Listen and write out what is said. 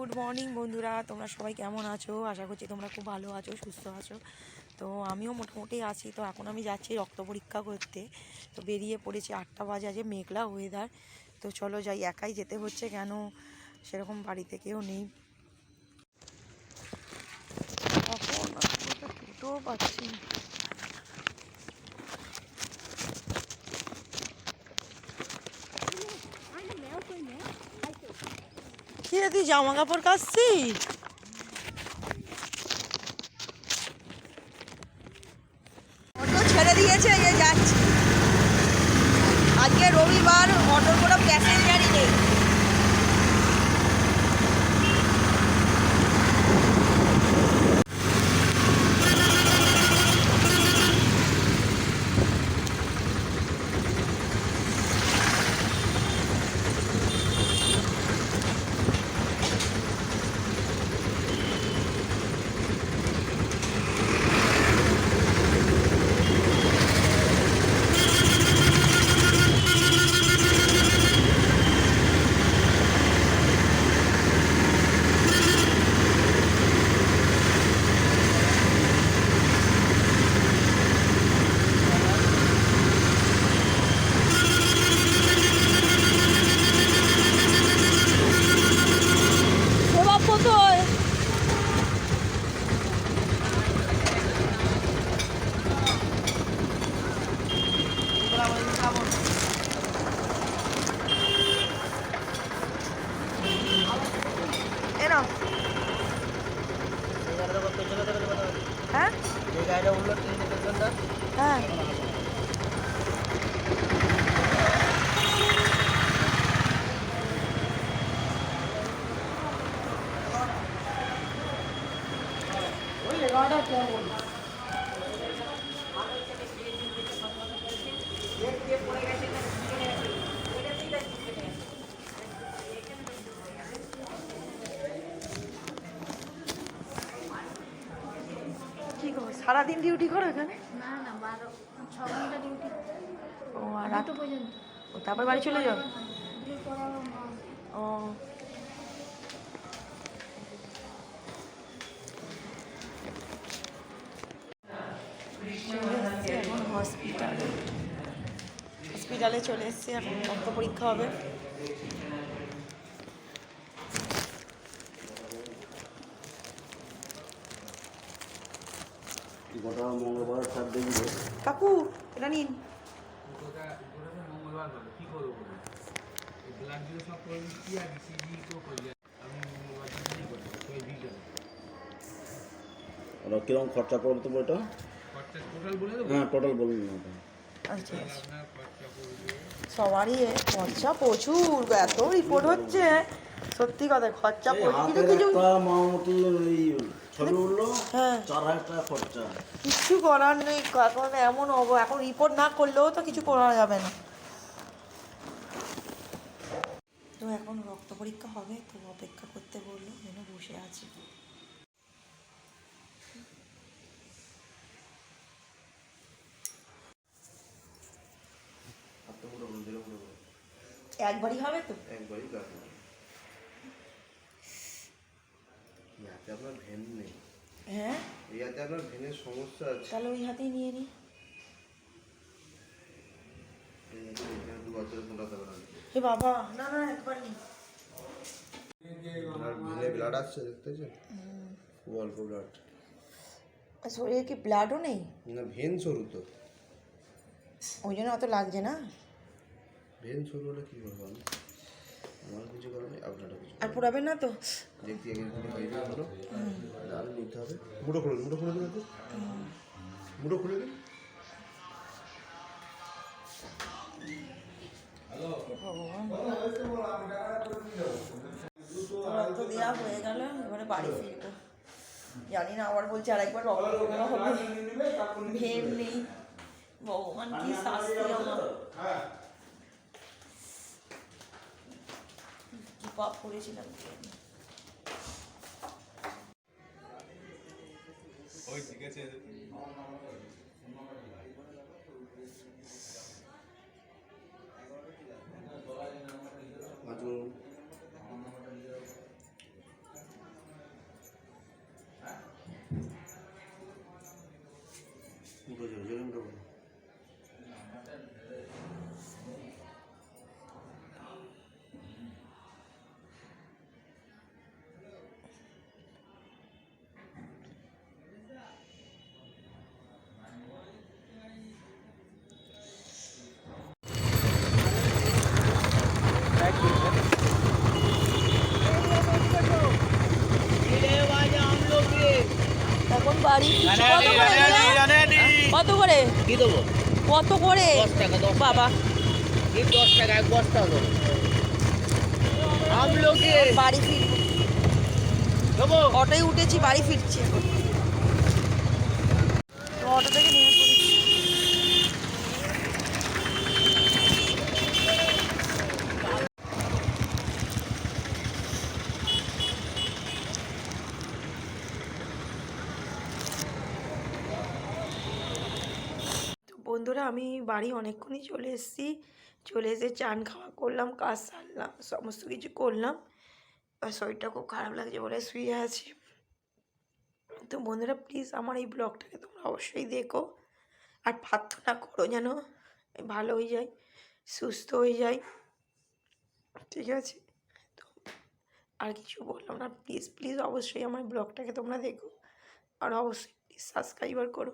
Good morning বন্ধুরা, তোমরা সবাই কেমন আছো? আশা করছি তোমরা খুব ভালো আছো, সুস্থ আছো। তো আমিও মোটামুটি আছি। তো এখন আমি যাচ্ছি রক্ত পরীক্ষা করতে। তো বেরিয়ে পড়েছি, 8টা বাজে, আজ মেঘলা ওয়েদার। তো চলো যাই, একাই যেতে হচ্ছে, কেন সেরকম বাড়িতে কেউ নেই। এখন টোটোও পাচ্ছি না। কি রে, তুই জামা কাপড় কাচ্ছিস? অটো ছেড়ে দিয়েছে, যাচ্ছি। আজকে রবিবার, অটোর কোনো প্যাসেঞ্জারই নেই। হ্যাঁ হ্যাঁ, কি খবর? সারাদিন ডিউটি করো এখানে? না না 6 ঘন্টা ডিউটি। ও, আর রাত পর্যন্ত। ও, তারপর বাড়ি চলে যাও? ও, চলে এসছি এখন হসপিটালে চলে এসছি। এখন রক্ত পরীক্ষা হবে। কাকু, এটা নিন। কিরকম খরচা পড়বে তো বইটা? হ্যাঁ, টোটাল বলুন না। আচ্ছা, সবারই খরচা প্রচুর, এত রিপোর্ট হচ্ছে, সত্যি কথা খরচা প্রচুর। কিন্তু কিছু মোটামুটি ওই ছবি উঠলো, হ্যাঁ, 4,000 টাকা খরচা। কিচ্ছু করার নেই। এখন এমন এখন রিপোর্ট না করলেও তো কিছু করা যাবে না। তো এখন রক্ত পরীক্ষা হবে, তো অপেক্ষা করতে বললো, যেন বসে আছি। একবারই হবে তো? একবারই কাটবো। ইয়াতে আপনার ভেন নেই। হ্যাঁ, ইয়াতে আপনার ভেনের সমস্যা আছে। তাহলে ওই হাতেই নিয়ে নিই। দু বছর ফোটাতে পারেন। হে বাবা, না না, একবার নিই। ভেনে ব্লাড আসছে, দেখতেছেন? খুব অল্প ব্লাড। শরীরে কি ব্লাডও নেই? না, ভেন সরু তো, ওই জন্য অত লাগছে না। ভেন সরু হলে কী করবো আমি? আমার কিছু করার নেই, আপনারও কিছু আর পোড়াবেন না তো? দেখতে এগিয়ে হয়ে যাবে হলো, আর নিতে হবে। মুঠো খুলে দিন, মুঠো খুলে দিন। রক্ত দেওয়া হয়ে গেল, এবারে বাড়ি ফিরবো। জানি না, আবার বলছে আরেকবার রক্ত দেওয়া হবে, ভেন নেই। ভগবান, কি শাস্তি আমার, কি পাপ করেছিলাম। ঠিক আছে। বাড়ি ফিরছি। কত করে এগুলো? কত করে? কি দেবো? কত করে? 10 টাকা, 10 বাবা এই 10 টাকা এক বস্তা দেবো। আমলকি বাড়ি ফিরবো, দেবো। অটোয় উঠেছি, বাড়ি ফিরছি এখন। তো অটো থেকে নেমে পড়েছি। তো বন্ধুরা আমি বাড়ি অনেকক্ষণই চলে এসেছি, চলে এসে চান খাওয়া করলাম, কাজ সারলাম, সমস্ত কিছু করলাম। আর শরীরটা খুব খারাপ লাগছে বলে শুয়ে আছি। তো বন্ধুরা প্লিজ আমার এই ব্লগটাকে তোমরা অবশ্যই দেখো, আর প্রার্থনা করো যেন আমি ভালো হয়ে যাই, সুস্থ হয়ে যাই, ঠিক আছে? তো আর কিছু বললাম না, প্লিজ প্লিজ অবশ্যই আমার ব্লগটাকে তোমরা দেখো, আর অবশ্যই প্লিজ সাবস্ক্রাইবার করো।